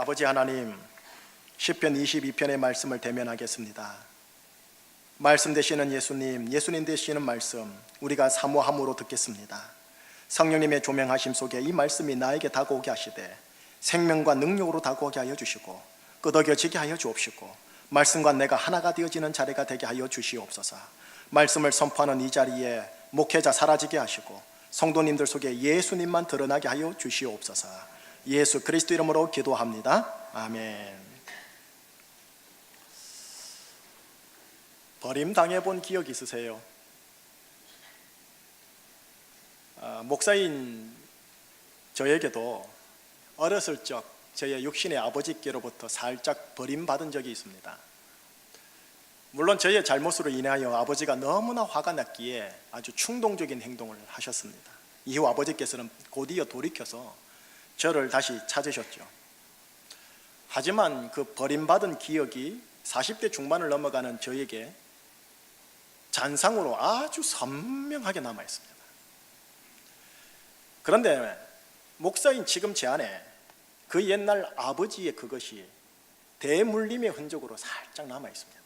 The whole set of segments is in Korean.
아버지 하나님, 시편 22편의 말씀을 대면하겠습니다. 말씀 되시는 예수님, 예수님 되시는 말씀 우리가 사모함으로 듣겠습니다. 성령님의 조명하심 속에 이 말씀이 나에게 다가오게 하시되 생명과 능력으로 다가오게 하여 주시고 끄덕여지게 하여 주옵시고 말씀과 내가 하나가 되어지는 자리가 되게 하여 주시옵소서. 말씀을 선포하는 이 자리에 목회자 사라지게 하시고 성도님들 속에 예수님만 드러나게 하여 주시옵소서. 예수 그리스도 이름으로 기도합니다. 아멘. 버림당해본 기억 있으세요? 목사인 저에게도 어렸을 적 저의 육신의 아버지께로부터 살짝 버림받은 적이 있습니다. 물론 저의 잘못으로 인하여 아버지가 너무나 화가 났기에 아주 충동적인 행동을 하셨습니다. 이후 아버지께서는 곧이어 돌이켜서 저를 다시 찾으셨죠. 하지만 그 버림받은 기억이 40대 중반을 넘어가는 저에게 잔상으로 아주 선명하게 남아 있습니다. 그런데 목사인 지금 제 안에 그 옛날 아버지의 그것이 대물림의 흔적으로 살짝 남아 있습니다.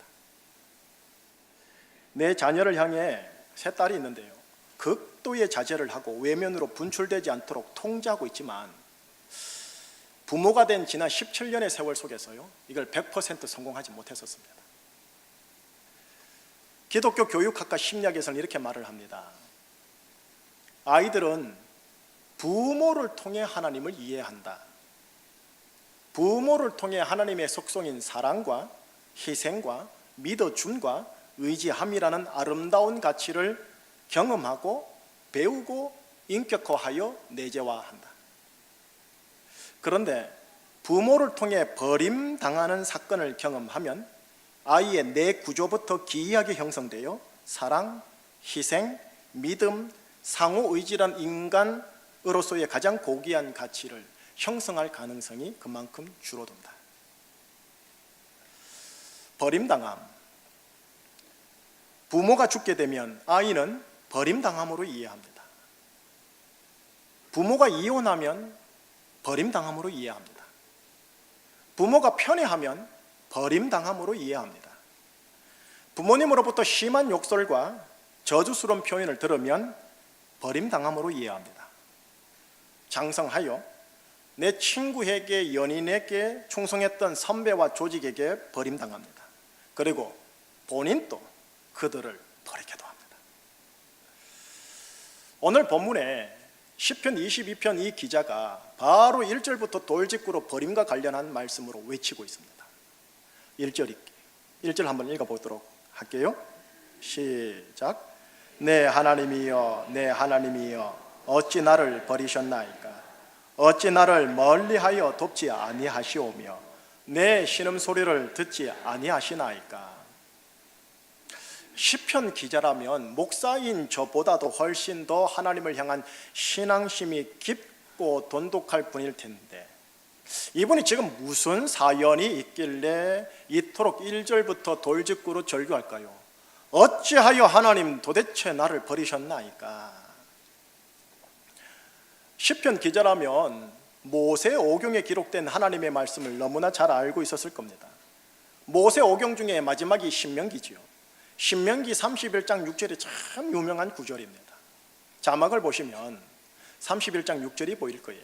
내 자녀를 향해 세 딸이 있는데요, 극도의 자제를 하고 외면으로 분출되지 않도록 통제하고 있지만 부모가 된 지난 17년의 세월 속에서요, 이걸 100% 성공하지 못했었습니다. 기독교 교육학과 심리학에서는 이렇게 말을 합니다. 아이들은 부모를 통해 하나님을 이해한다. 부모를 통해 하나님의 속성인 사랑과 희생과 믿어줌과 의지함이라는 아름다운 가치를 경험하고 배우고 인격화하여 내재화한다. 그런데 부모를 통해 버림당하는 사건을 경험하면 아이의 내 구조부터 기이하게 형성되어 사랑, 희생, 믿음, 상호의지란 인간으로서의 가장 고귀한 가치를 형성할 가능성이 그만큼 줄어든다. 버림당함. 부모가 죽게 되면 아이는 버림당함으로 이해합니다. 부모가 이혼하면 버림당함으로 이해합니다. 부모가 편애하면 버림당함으로 이해합니다. 부모님으로부터 심한 욕설과 저주스러운 표현을 들으면 버림당함으로 이해합니다. 장성하여 내 친구에게, 연인에게 충성했던 선배와 조직에게 버림당합니다. 그리고 본인도 그들을 버리기도 합니다. 오늘 본문에 시편 22편 이 기자가 바로 1절부터 돌직구로 버림과 관련한 말씀으로 외치고 있습니다. 1절 한번 읽어보도록 할게요. 시작. 내 하나님이여, 내 하나님이여, 어찌 나를 버리셨나이까? 어찌 나를 멀리하여 돕지 아니하시오며 내 신음소리를 듣지 아니하시나이까? 시편 기자라면 목사인 저보다도 훨씬 더 하나님을 향한 신앙심이 깊고 돈독할 분일 텐데 이분이 지금 무슨 사연이 있길래 이토록 1절부터 돌직구로 절규할까요? 어찌하여 하나님 도대체 나를 버리셨나이까? 시편 기자라면 모세오경에 기록된 하나님의 말씀을 너무나 잘 알고 있었을 겁니다. 모세오경 중에 마지막이 신명기지요. 신명기 31장 6절이 참 유명한 구절입니다. 자막을 보시면 31장 6절이 보일 거예요.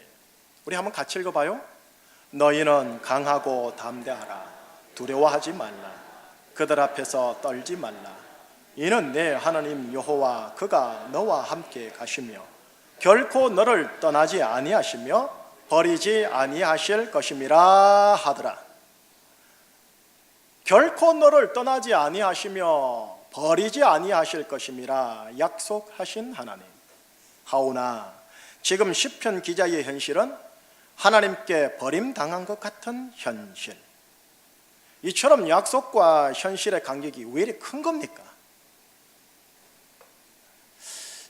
우리 한번 같이 읽어봐요. 너희는 강하고 담대하라. 두려워하지 말라. 그들 앞에서 떨지 말라. 이는 내 하나님 여호와 그가 너와 함께 가시며 결코 너를 떠나지 아니하시며 버리지 아니하실 것임이라 하더라. 결코 너를 떠나지 아니하시며 버리지 아니하실 것임이라 약속하신 하나님. 하오나 지금 시편 기자의 현실은 하나님께 버림당한 것 같은 현실. 이처럼 약속과 현실의 간격이 왜 이렇게 큰 겁니까?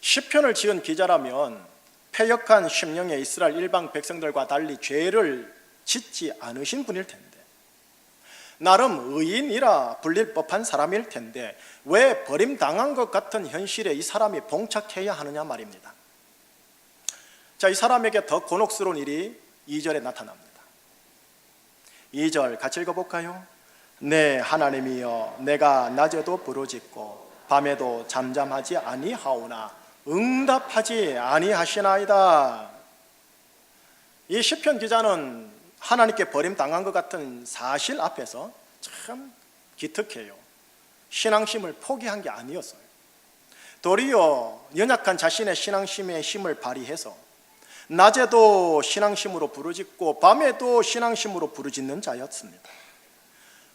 시편을 지은 기자라면 패역한 심령의 이스라엘 일방 백성들과 달리 죄를 짓지 않으신 분일 텐데 나름 의인이라 불릴 법한 사람일 텐데 왜 버림당한 것 같은 현실에 이 사람이 봉착해야 하느냐 말입니다. 자, 이 사람에게 더 곤혹스러운 일이 2절에 나타납니다. 2절 같이 읽어볼까요? 네, 하나님이여, 내가 낮에도 부르짖고 밤에도 잠잠하지 아니하오나 응답하지 아니하시나이다. 이 시편 기자는 하나님께 버림당한 것 같은 사실 앞에서 참 기특해요. 신앙심을 포기한 게 아니었어요. 도리어 연약한 자신의 신앙심의 힘을 발휘해서 낮에도 신앙심으로 부르짖고 밤에도 신앙심으로 부르짖는 자였습니다.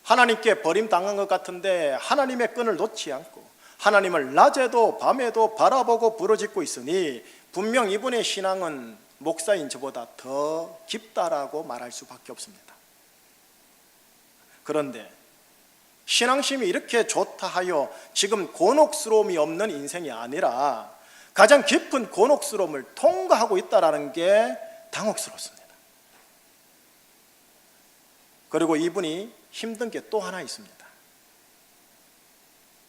하나님께 버림당한 것 같은데 하나님의 끈을 놓지 않고 하나님을 낮에도 밤에도 바라보고 부르짖고 있으니 분명 이분의 신앙은 목사인 저보다 더 깊다라고 말할 수밖에 없습니다. 그런데 신앙심이 이렇게 좋다 하여 지금 곤혹스러움이 없는 인생이 아니라 가장 깊은 곤혹스러움을 통과하고 있다는 게 당혹스럽습니다. 그리고 이분이 힘든 게 또 하나 있습니다.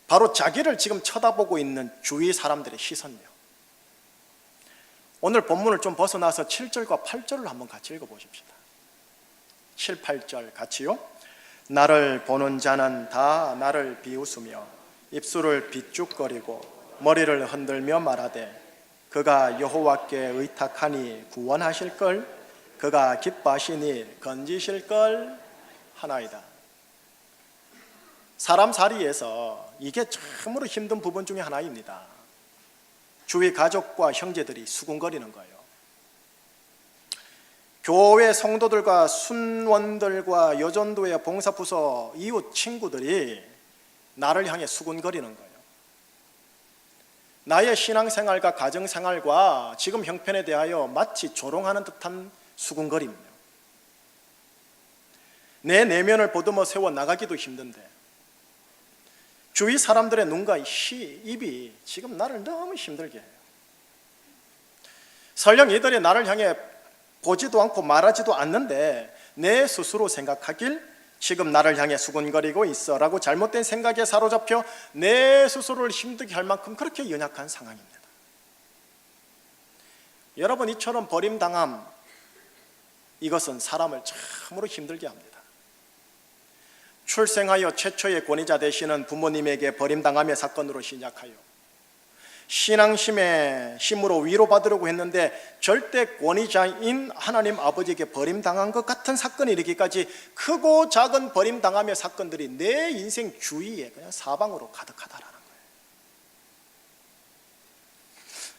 바로 자기를 지금 쳐다보고 있는 주위 사람들의 시선이요. 오늘 본문을 좀 벗어나서 7절과 8절을 한번 같이 읽어보십시다. 7, 8절 같이요. 나를 보는 자는 다 나를 비웃으며 입술을 비죽거리고 머리를 흔들며 말하되 그가 여호와께 의탁하니 구원하실걸, 그가 기뻐하시니 건지실걸 하나이다. 사람 살이에서 이게 참으로 힘든 부분 중에 하나입니다. 주위 가족과 형제들이 수군거리는 거예요. 교회 성도들과 순원들과 여전도의 봉사부서 이웃 친구들이 나를 향해 수군거리는 거예요. 나의 신앙생활과 가정생활과 지금 형편에 대하여 마치 조롱하는 듯한 수군거림이에요. 내 내면을 보듬어 세워 나가기도 힘든데 주위 사람들의 눈과 입이 지금 나를 너무 힘들게 해요. 설령 이들이 나를 향해 보지도 않고 말하지도 않는데 내 스스로 생각하길 지금 나를 향해 수군거리고 있어 라고 잘못된 생각에 사로잡혀 내 스스로를 힘들게 할 만큼 그렇게 연약한 상황입니다. 여러분, 이처럼 버림당함, 이것은 사람을 참으로 힘들게 합니다. 출생하여 최초의 권위자 되시는 부모님에게 버림당함의 사건으로 시작하여 신앙심의 힘으로 위로받으려고 했는데 절대 권위자인 하나님 아버지에게 버림당한 것 같은 사건이 이르기까지 크고 작은 버림당함의 사건들이 내 인생 주위에 그냥 사방으로 가득하다라는 거예요.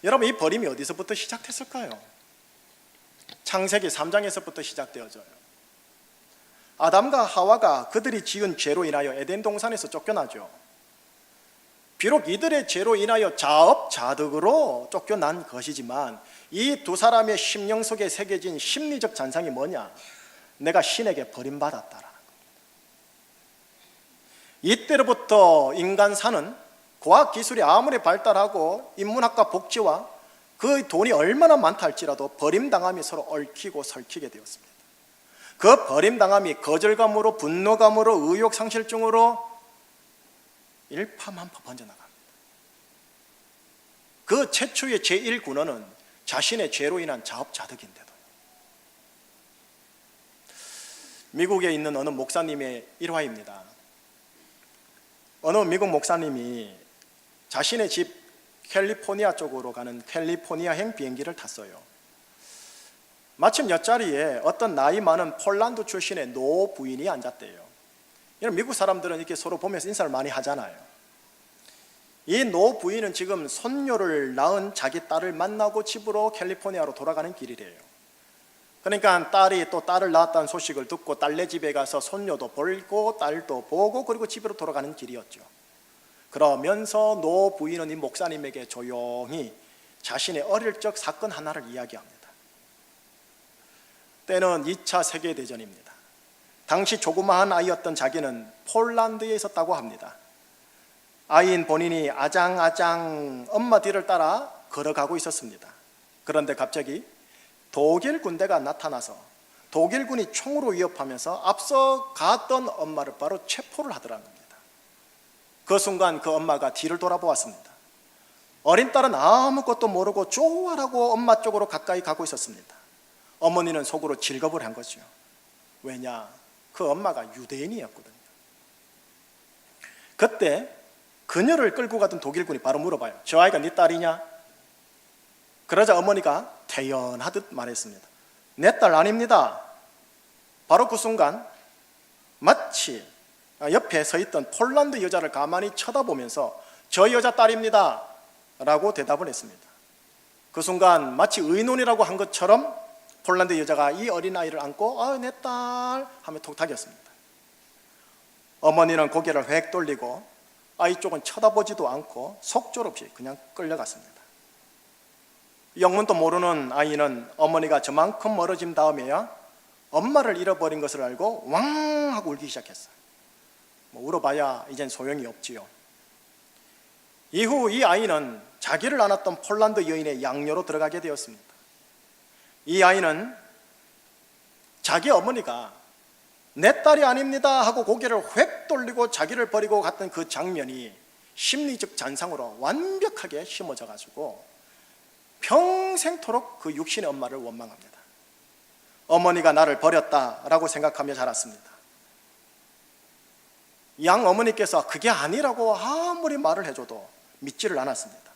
여러분, 이 버림이 어디서부터 시작됐을까요? 창세기 3장에서부터 시작되어져요. 아담과 하와가 그들이 지은 죄로 인하여 에덴 동산에서 쫓겨나죠. 비록 이들의 죄로 인하여 자업자득으로 쫓겨난 것이지만 이 두 사람의 심령 속에 새겨진 심리적 잔상이 뭐냐? 내가 신에게 버림받았다라는 겁니다. 이때로부터 인간사는 과학기술이 아무리 발달하고 인문학과 복지와 그 돈이 얼마나 많다 할지라도 버림당함이 서로 얽히고 설키게 되었습니다. 그 버림당함이 거절감으로, 분노감으로, 의욕상실증으로 일파만파 번져나갑니다. 그 최초의 제1군원은 자신의 죄로 인한 자업자득인데도 미국에 있는 어느 목사님의 일화입니다. 어느 미국 목사님이 자신의 집 캘리포니아 쪽으로 가는 캘리포니아행 비행기를 탔어요. 마침 옆자리에 어떤 나이 많은 폴란드 출신의 노 부인이 앉았대요. 이런 미국 사람들은 이렇게 서로 보면서 인사를 많이 하잖아요. 이 노 부인은 지금 손녀를 낳은 자기 딸을 만나고 집으로 캘리포니아로 돌아가는 길이래요. 그러니까 딸이 또 딸을 낳았다는 소식을 듣고 딸네 집에 가서 손녀도 보고 딸도 보고 그리고 집으로 돌아가는 길이었죠. 그러면서 노 부인은 이 목사님에게 조용히 자신의 어릴 적 사건 하나를 이야기합니다. 때는 2차 세계대전입니다. 당시 조그마한 아이였던 자기는 폴란드에 있었다고 합니다. 아이인 본인이 아장아장 엄마 뒤를 따라 걸어가고 있었습니다. 그런데 갑자기 독일 군대가 나타나서 독일군이 총으로 위협하면서 앞서 갔던 엄마를 바로 체포를 하더라는 겁니다. 그 순간 그 엄마가 뒤를 돌아보았습니다. 어린 딸은 아무것도 모르고 좋아라고 엄마 쪽으로 가까이 가고 있었습니다. 어머니는 속으로 질겁을 한 거죠. 왜냐? 그 엄마가 유대인이었거든요. 그때 그녀를 끌고 가던 독일군이 바로 물어봐요. 저 아이가 네 딸이냐? 그러자 어머니가 태연하듯 말했습니다. 내 딸 아닙니다. 바로 그 순간 마치 옆에 서 있던 폴란드 여자를 가만히 쳐다보면서 저 여자 딸입니다 라고 대답을 했습니다. 그 순간 마치 의논이라고 한 것처럼 폴란드 여자가 이 어린아이를 안고 내 딸 하며 톡탁였습니다. 어머니는 고개를 획 돌리고 아이 쪽은 쳐다보지도 않고 속절없이 그냥 끌려갔습니다. 영문도 모르는 아이는 어머니가 저만큼 멀어진 다음에야 엄마를 잃어버린 것을 알고 왕 하고 울기 시작했어요. 울어봐야 이젠 소용이 없지요. 이후 이 아이는 자기를 안았던 폴란드 여인의 양녀로 들어가게 되었습니다. 이 아이는 자기 어머니가 내 딸이 아닙니다 하고 고개를 획 돌리고 자기를 버리고 갔던 그 장면이 심리적 잔상으로 완벽하게 심어져 가지고 평생토록 그 육신의 엄마를 원망합니다. 어머니가 나를 버렸다라고 생각하며 자랐습니다. 양 어머니께서 그게 아니라고 아무리 말을 해줘도 믿지를 않았습니다.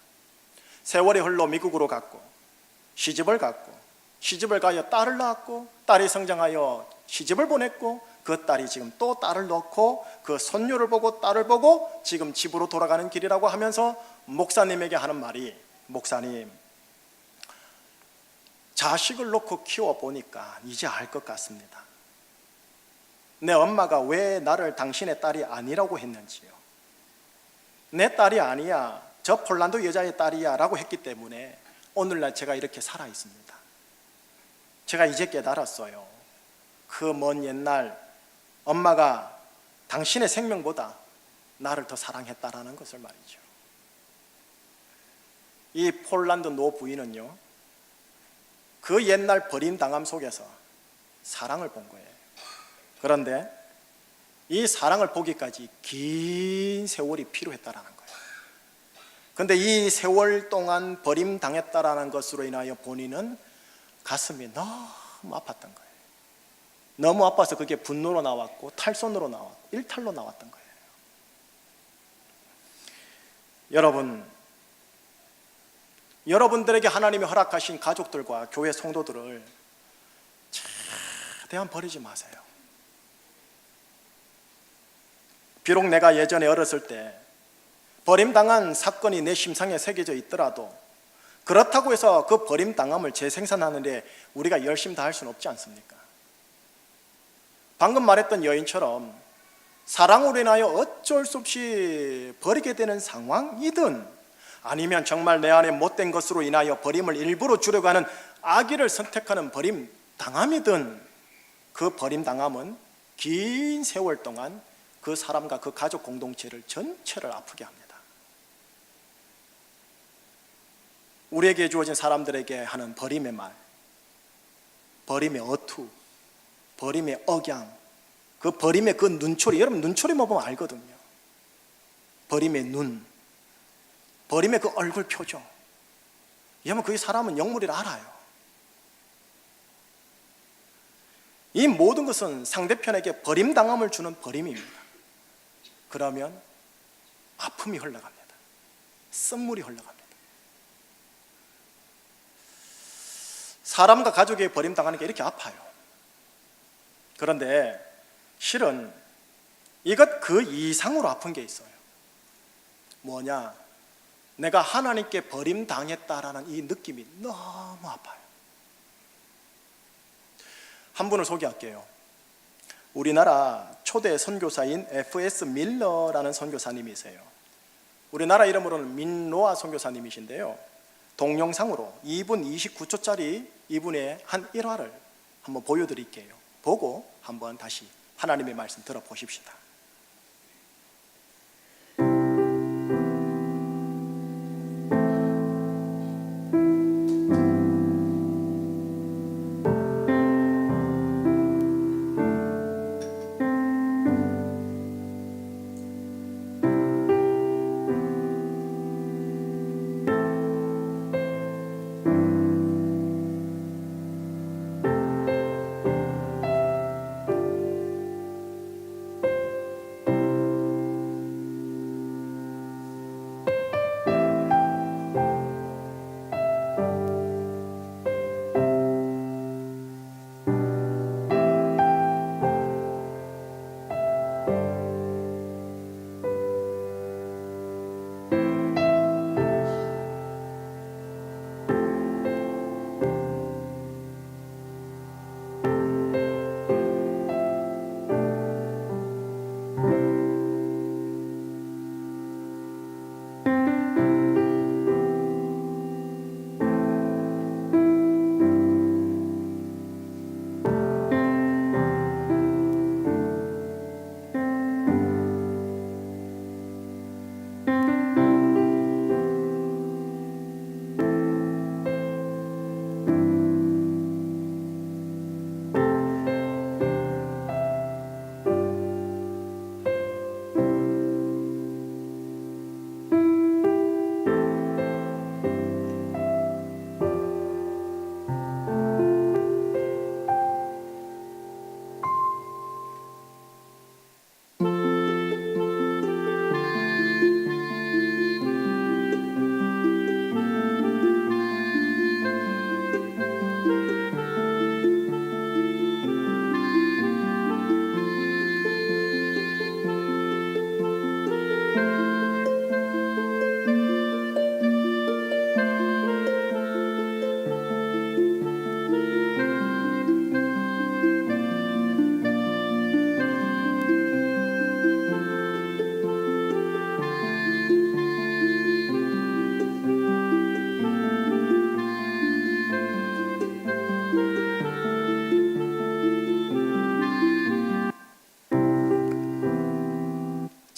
세월이 흘러 미국으로 갔고 시집을 갔고 시집을 가여 딸을 낳았고 딸이 성장하여 시집을 보냈고 그 딸이 지금 또 딸을 낳고 그 손녀를 보고 딸을 보고 지금 집으로 돌아가는 길이라고 하면서 목사님에게 하는 말이, 목사님, 자식을 놓고 키워보니까 이제 알 것 같습니다. 내 엄마가 왜 나를 당신의 딸이 아니라고 했는지요. 내 딸이 아니야, 저 폴란드 여자의 딸이야 라고 했기 때문에 오늘날 제가 이렇게 살아 있습니다. 제가 이제 깨달았어요. 그 먼 옛날 엄마가 당신의 생명보다 나를 더 사랑했다라는 것을 말이죠. 이 폴란드 노 부인은요, 그 옛날 버림당함 속에서 사랑을 본 거예요. 그런데 이 사랑을 보기까지 긴 세월이 필요했다라는 거예요. 그런데 이 세월 동안 버림당했다라는 것으로 인하여 본인은 가슴이 너무 아팠던 거예요. 너무 아파서 그게 분노로 나왔고 탈선으로 나왔고 일탈로 나왔던 거예요. 여러분들에게 하나님이 허락하신 가족들과 교회 성도들을 최대한 버리지 마세요. 비록 내가 예전에 어렸을 때 버림당한 사건이 내 심상에 새겨져 있더라도 그렇다고 해서 그 버림당함을 재생산하는 데 우리가 열심히 다 할 수는 없지 않습니까? 방금 말했던 여인처럼 사랑으로 인하여 어쩔 수 없이 버리게 되는 상황이든 아니면 정말 내 안에 못된 것으로 인하여 버림을 일부러 주려고 하는 악의를 선택하는 버림당함이든 그 버림당함은 긴 세월 동안 그 사람과 그 가족 공동체를 전체를 아프게 합니다. 우리에게 주어진 사람들에게 하는 버림의 말, 버림의 어투, 버림의 억양, 그 버림의 그 눈초리, 여러분 눈초리만 보면 알거든요. 버림의 눈, 버림의 그 얼굴 표정, 여러분 그 사람은 영물이라 알아요. 이 모든 것은 상대편에게 버림당함을 주는 버림입니다. 그러면 아픔이 흘러갑니다. 쓴물이 흘러갑니다. 사람과 가족에게 버림당하는 게 이렇게 아파요. 그런데 실은 이것 그 이상으로 아픈 게 있어요. 뭐냐? 내가 하나님께 버림당했다라는 이 느낌이 너무 아파요. 한 분을 소개할게요. 우리나라 초대 선교사인 F.S. 밀러라는 선교사님이세요. 우리나라 이름으로는 민노아 선교사님이신데요, 동영상으로 2분 29초짜리 이분의 한 일화를 한번 보여드릴게요. 보고 한번 다시 하나님의 말씀 들어보십시다.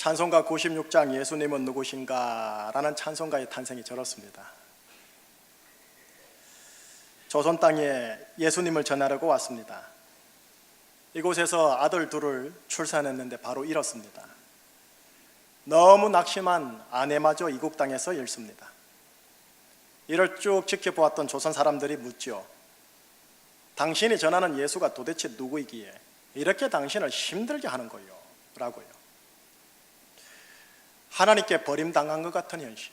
찬송가 96장 예수님은 누구신가? 라는 찬송가의 탄생이 저렇습니다. 조선 땅에 예수님을 전하려고 왔습니다. 이곳에서 아들 둘을 출산했는데 바로 잃었습니다. 너무 낙심한 아내마저 이국 땅에서 잃습니다. 이를 쭉 지켜보았던 조선 사람들이 묻죠. 당신이 전하는 예수가 도대체 누구이기에 이렇게 당신을 힘들게 하는 거요? 라고요. 하나님께 버림당한 것 같은 현실.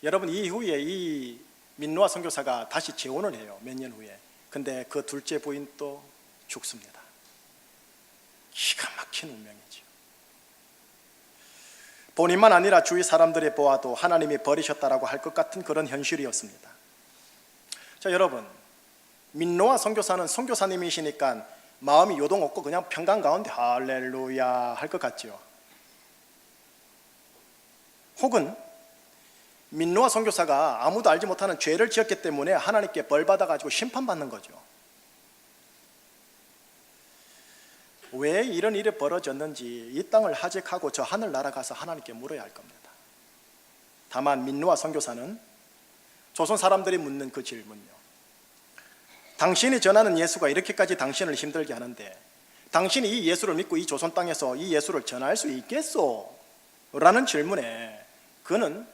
여러분, 이후에 이 민노아 선교사가 다시 재혼을 해요. 몇 년 후에. 근데 그 둘째 부인 또 죽습니다. 기가 막힌 운명이죠. 본인만 아니라 주위 사람들이 보아도 하나님이 버리셨다라고 할 것 같은 그런 현실이었습니다. 자, 여러분, 민노아 선교사는 선교사님이시니까 마음이 요동 없고 그냥 평강 가운데 할렐루야 할 것 같죠. 혹은 민노아 선교사가 아무도 알지 못하는 죄를 지었기 때문에 하나님께 벌 받아가지고 심판받는 거죠. 왜 이런 일이 벌어졌는지 이 땅을 하직하고 저 하늘 날아가서 하나님께 물어야 할 겁니다. 다만 민노아 선교사는 조선 사람들이 묻는 그 질문요, 당신이 전하는 예수가 이렇게까지 당신을 힘들게 하는데 당신이 이 예수를 믿고 이 조선 땅에서 이 예수를 전할 수 있겠소? 라는 질문에 그는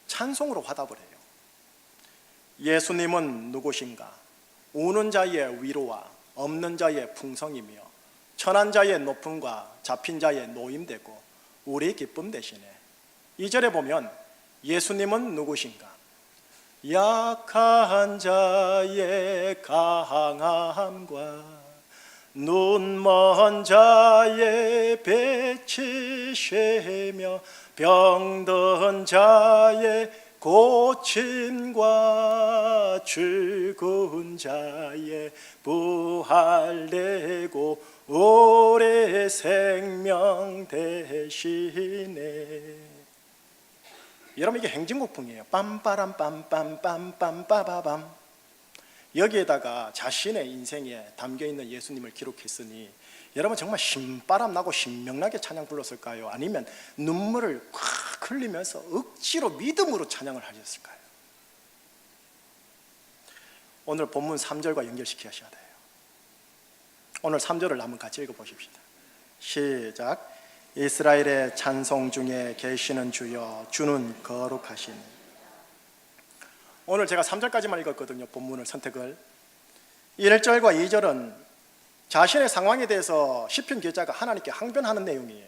찬송으로 화답을 해요. 예수님은 누구신가? 우는 자의 위로와 없는 자의 풍성이며 천한 자의 높음과 잡힌 자의 노임되고 우리 기쁨 되시네. 2절에 보면 예수님은 누구신가? 약한 자의 강함과 눈먼 자의 배치시며 병든 자의 고침과 죽은 자의 부활되고 오래 생명 되시네. 여러분, 이게 행진곡풍이에요. 빰빠람 빰빰빰빰 빠바밤. 여기에다가 자신의 인생에 담겨있는 예수님을 기록했으니 여러분 정말 신바람 나고 신명나게 찬양 불렀을까요? 아니면 눈물을 콱 흘리면서 억지로 믿음으로 찬양을 하셨을까요? 오늘 본문 3절과 연결시켜야 돼요. 오늘 3절을 한번 같이 읽어보십시다. 시작. 이스라엘의 찬송 중에 계시는 주여, 주는 거룩하시니. 오늘 제가 3절까지만 읽었거든요. 본문을 선택을. 1절과 2절은 자신의 상황에 대해서 시편 기자가 하나님께 항변하는 내용이에요.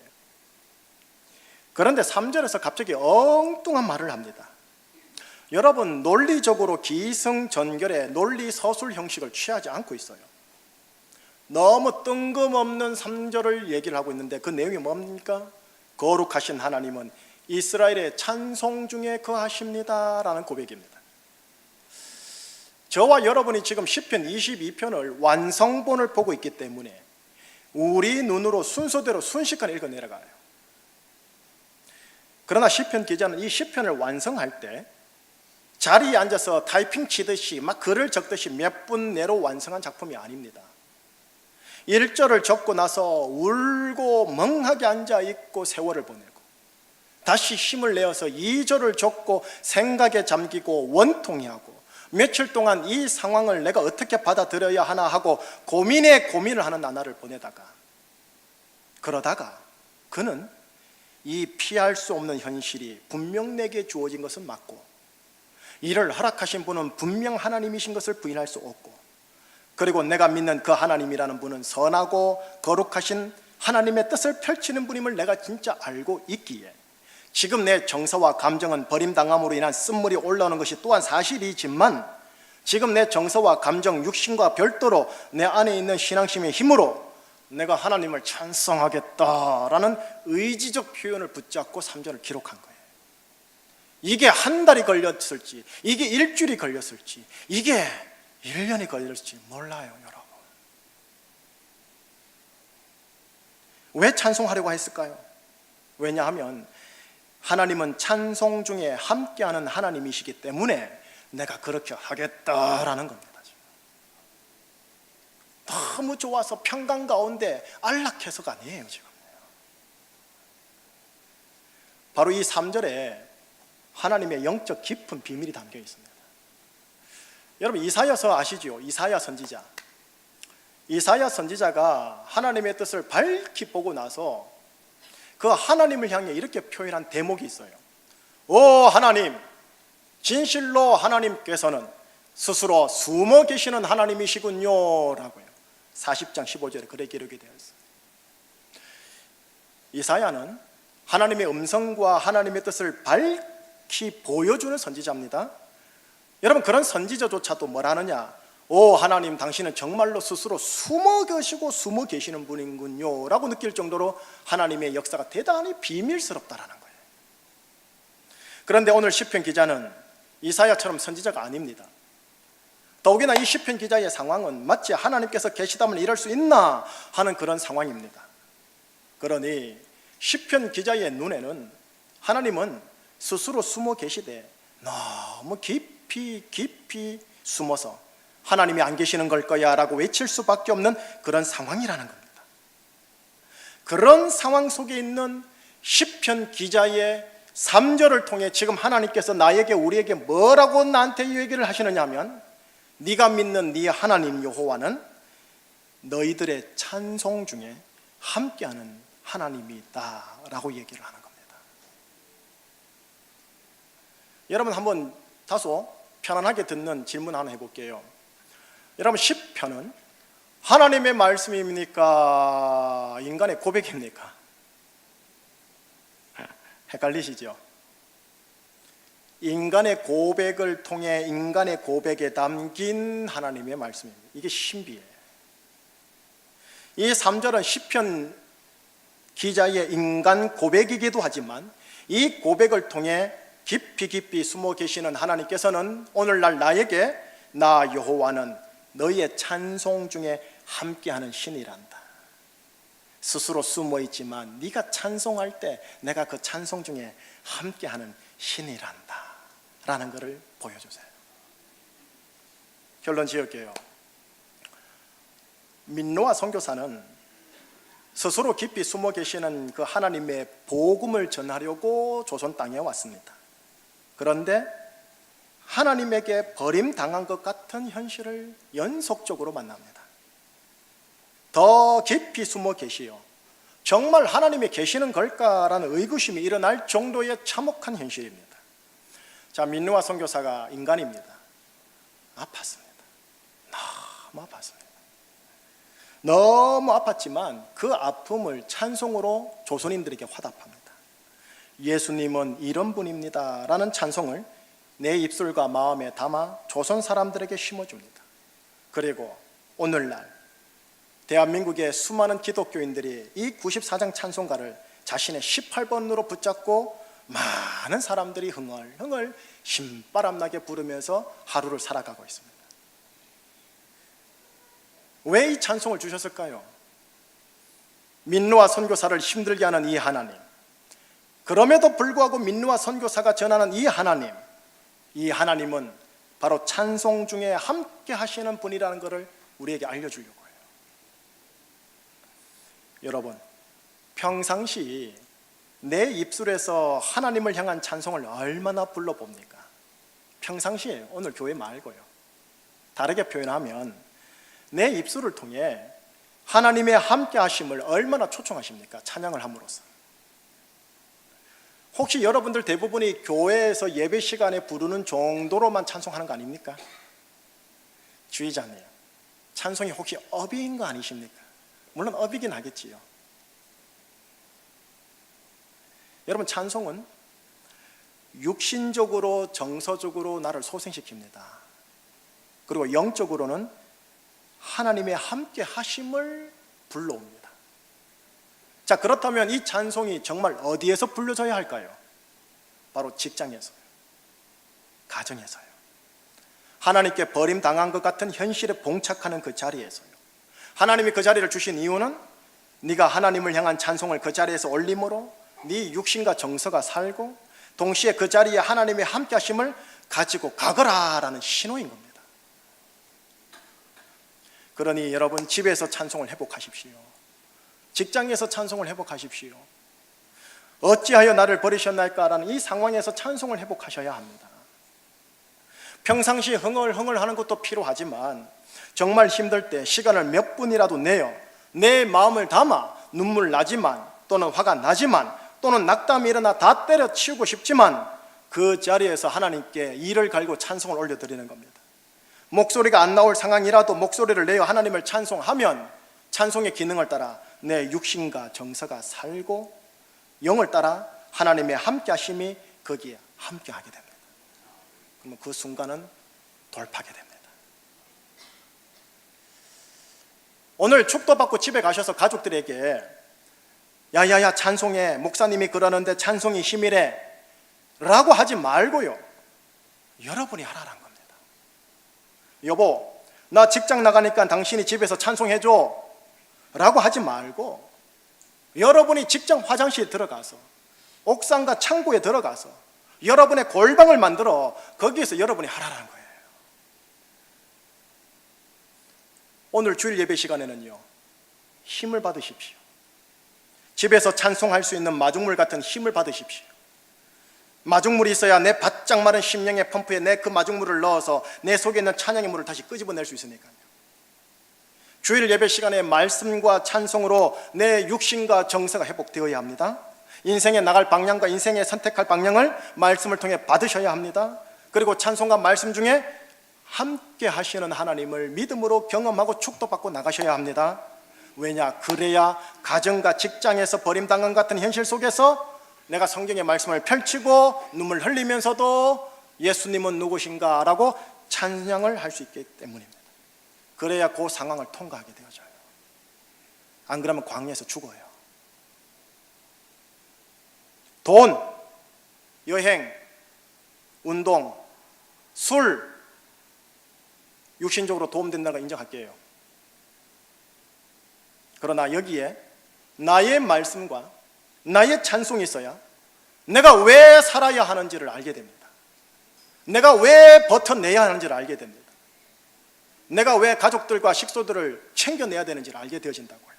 그런데 3절에서 갑자기 엉뚱한 말을 합니다. 여러분, 논리적으로 기승전결의 논리 서술 형식을 취하지 않고 있어요. 너무 뜬금없는 3절을 얘기를 하고 있는데 그 내용이 뭡니까? 거룩하신 하나님은 이스라엘의 찬송 중에 거하십니다 라는 고백입니다. 저와 여러분이 지금 시편 22편을 완성본을 보고 있기 때문에 우리 눈으로 순서대로 순식간에 읽어 내려가요. 그러나 시편 기자는 이 시편을 완성할 때 자리에 앉아서 타이핑 치듯이 막 글을 적듯이 몇 분 내로 완성한 작품이 아닙니다. 1절을 적고 나서 울고 멍하게 앉아 있고 세월을 보내고 다시 힘을 내어서 2절을 적고 생각에 잠기고 원통해하고 며칠 동안 이 상황을 내가 어떻게 받아들여야 하나 하고 고민을 하는 나날을 보내다가 그러다가 그는 이 피할 수 없는 현실이 분명 내게 주어진 것은 맞고 이를 허락하신 분은 분명 하나님이신 것을 부인할 수 없고 그리고 내가 믿는 그 하나님이라는 분은 선하고 거룩하신 하나님의 뜻을 펼치는 분임을 내가 진짜 알고 있기에 지금 내 정서와 감정은 버림당함으로 인한 쓴물이 올라오는 것이 또한 사실이지만 지금 내 정서와 감정, 육신과 별도로 내 안에 있는 신앙심의 힘으로 내가 하나님을 찬송하겠다라는 의지적 표현을 붙잡고 3절을 기록한 거예요. 이게 한 달이 걸렸을지 이게 일주일이 걸렸을지 이게 1년이 걸렸을지 몰라요. 여러분, 왜 찬송하려고 했을까요? 왜냐하면 하나님은 찬송 중에 함께하는 하나님이시기 때문에 내가 그렇게 하겠다라는 겁니다. 너무 좋아서 평강 가운데 안락해서가 아니에요. 지금 바로 이 3절에 하나님의 영적 깊은 비밀이 담겨 있습니다. 여러분 이사야서 아시죠? 이사야 선지자. 이사야 선지자가 하나님의 뜻을 밝히 보고 나서 그 하나님을 향해 이렇게 표현한 대목이 있어요. 오 하나님, 진실로 하나님께서는 스스로 숨어 계시는 하나님이시군요 라고요. 40장 15절에 그렇게 기록이 되어 있어요. 이사야는 하나님의 음성과 하나님의 뜻을 밝히 보여주는 선지자입니다. 여러분 그런 선지자조차도 뭘 하느냐? 오 하나님, 당신은 정말로 스스로 숨어 계시는 분이군요 라고 느낄 정도로 하나님의 역사가 대단히 비밀스럽다라는 거예요. 그런데 오늘 시편 기자는 이사야처럼 선지자가 아닙니다. 더욱이나 이 시편 기자의 상황은 마치 하나님께서 계시다면 이럴 수 있나 하는 그런 상황입니다. 그러니 시편 기자의 눈에는 하나님은 스스로 숨어 계시되 너무 깊이 숨어서 하나님이 안 계시는 걸 거야 라고 외칠 수밖에 없는 그런 상황이라는 겁니다. 그런 상황 속에 있는 시편 기자의 3절을 통해 지금 하나님께서 우리에게 뭐라고 나한테 이 얘기를 하시느냐 하면, 네가 믿는 네 하나님 여호와는 너희들의 찬송 중에 함께하는 하나님이다 라고 얘기를 하는 겁니다. 여러분 한번 다소 편안하게 듣는 질문 하나 해볼게요. 여러분 시편은 하나님의 말씀입니까? 인간의 고백입니까? 헷갈리시죠? 인간의 고백을 통해 인간의 고백에 담긴 하나님의 말씀입니다. 이게 신비예요. 이 3절은 시편 기자의 인간 고백이기도 하지만 이 고백을 통해 깊이 숨어 계시는 하나님께서는 오늘날 나에게 나 여호와는 너희의 찬송 중에 함께하는 신이란다. 스스로 숨어 있지만 네가 찬송할 때 내가 그 찬송 중에 함께하는 신이란다 라는 것을 보여주세요. 결론 지을게요. 민노아 선교사는 스스로 깊이 숨어 계시는 그 하나님의 복음을 전하려고 조선 땅에 왔습니다. 그런데 하나님에게 버림당한 것 같은 현실을 연속적으로 만납니다. 더 깊이 숨어 계시어 정말 하나님이 계시는 걸까라는 의구심이 일어날 정도의 참혹한 현실입니다. 자, 민노아 선교사가 인간입니다. 아팠습니다. 너무 아팠습니다. 너무 아팠지만 그 아픔을 찬송으로 조선인들에게 화답합니다. 예수님은 이런 분입니다 라는 찬송을 내 입술과 마음에 담아 조선 사람들에게 심어줍니다. 그리고 오늘날 대한민국의 수많은 기독교인들이 이 94장 찬송가를 자신의 18번으로 붙잡고 많은 사람들이 흥얼흥얼 신바람나게 부르면서 하루를 살아가고 있습니다. 왜 이 찬송을 주셨을까요? 민노아 선교사를 힘들게 하는 이 하나님, 그럼에도 불구하고 민노아 선교사가 전하는 이 하나님은 바로 찬송 중에 함께 하시는 분이라는 것을 우리에게 알려주려고 해요. 여러분, 평상시 내 입술에서 하나님을 향한 찬송을 얼마나 불러봅니까? 평상시에, 오늘 교회 말고요. 다르게 표현하면 내 입술을 통해 하나님의 함께 하심을 얼마나 초청하십니까? 찬양을 함으로써. 혹시 여러분들 대부분이 교회에서 예배 시간에 부르는 정도로만 찬송하는 거 아닙니까? 주의자님, 찬송이 혹시 업인 거 아니십니까? 물론 업이긴 하겠지요. 여러분, 찬송은 육신적으로 정서적으로 나를 소생시킵니다. 그리고 영적으로는 하나님의 함께 하심을 불러옵니다. 자, 그렇다면 이 찬송이 정말 어디에서 불려져야 할까요? 바로 직장에서요, 가정에서요, 하나님께 버림당한 것 같은 현실에 봉착하는 그 자리에서요. 하나님이 그 자리를 주신 이유는 네가 하나님을 향한 찬송을 그 자리에서 올림으로 네 육신과 정서가 살고 동시에 그 자리에 하나님의 함께 하심을 가지고 가거라라는 신호인 겁니다. 그러니 여러분, 집에서 찬송을 회복하십시오. 직장에서 찬송을 회복하십시오. 어찌하여 나를 버리셨나이까라는 이 상황에서 찬송을 회복하셔야 합니다. 평상시 흥얼흥얼 하는 것도 필요하지만 정말 힘들 때 시간을 몇 분이라도 내어 내 마음을 담아 눈물 나지만 또는 화가 나지만 또는 낙담이 일어나 다 때려치우고 싶지만 그 자리에서 하나님께 이를 갈고 찬송을 올려드리는 겁니다. 목소리가 안 나올 상황이라도 목소리를 내어 하나님을 찬송하면 찬송의 기능을 따라 내 육신과 정서가 살고 영을 따라 하나님의 함께 하심이 거기에 함께 하게 됩니다. 그러면 그 순간은 돌파하게 됩니다. 오늘 축도받고 집에 가셔서 가족들에게 야야야 찬송해, 목사님이 그러는데 찬송이 힘이래 라고 하지 말고요, 여러분이 하라는 겁니다. 여보, 나 직장 나가니까 당신이 집에서 찬송해줘 라고 하지 말고 여러분이 직장 화장실에 들어가서 옥상과 창고에 들어가서 여러분의 골방을 만들어 거기에서 여러분이 하라는 거예요. 오늘 주일 예배 시간에는요, 힘을 받으십시오. 집에서 찬송할 수 있는 마중물 같은 힘을 받으십시오. 마중물이 있어야 내 바짝 마른 심령의 펌프에 내 그 마중물을 넣어서 내 속에 있는 찬양의 물을 다시 끄집어낼 수 있으니까요. 주일 예배 시간에 말씀과 찬송으로 내 육신과 정서가 회복되어야 합니다. 인생에 나갈 방향과 인생에 선택할 방향을 말씀을 통해 받으셔야 합니다. 그리고 찬송과 말씀 중에 함께 하시는 하나님을 믿음으로 경험하고 축도받고 나가셔야 합니다. 왜냐? 그래야 가정과 직장에서 버림당한 같은 현실 속에서 내가 성경의 말씀을 펼치고 눈물 흘리면서도 예수님은 누구신가 라고 찬양을 할 수 있기 때문입니다. 그래야 그 상황을 통과하게 되어져요. 안 그러면 광야에서 죽어요. 돈, 여행, 운동, 술, 육신적으로 도움된다는 걸 인정할게요. 그러나 여기에 나의 말씀과 나의 찬송이 있어야 내가 왜 살아야 하는지를 알게 됩니다. 내가 왜 버텨내야 하는지를 알게 됩니다. 내가 왜 가족들과 식소들을 챙겨내야 되는지를 알게 되어진다고요.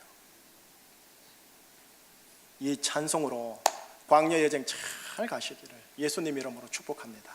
이 찬송으로 광야 여정 잘 가시기를 예수님 이름으로 축복합니다.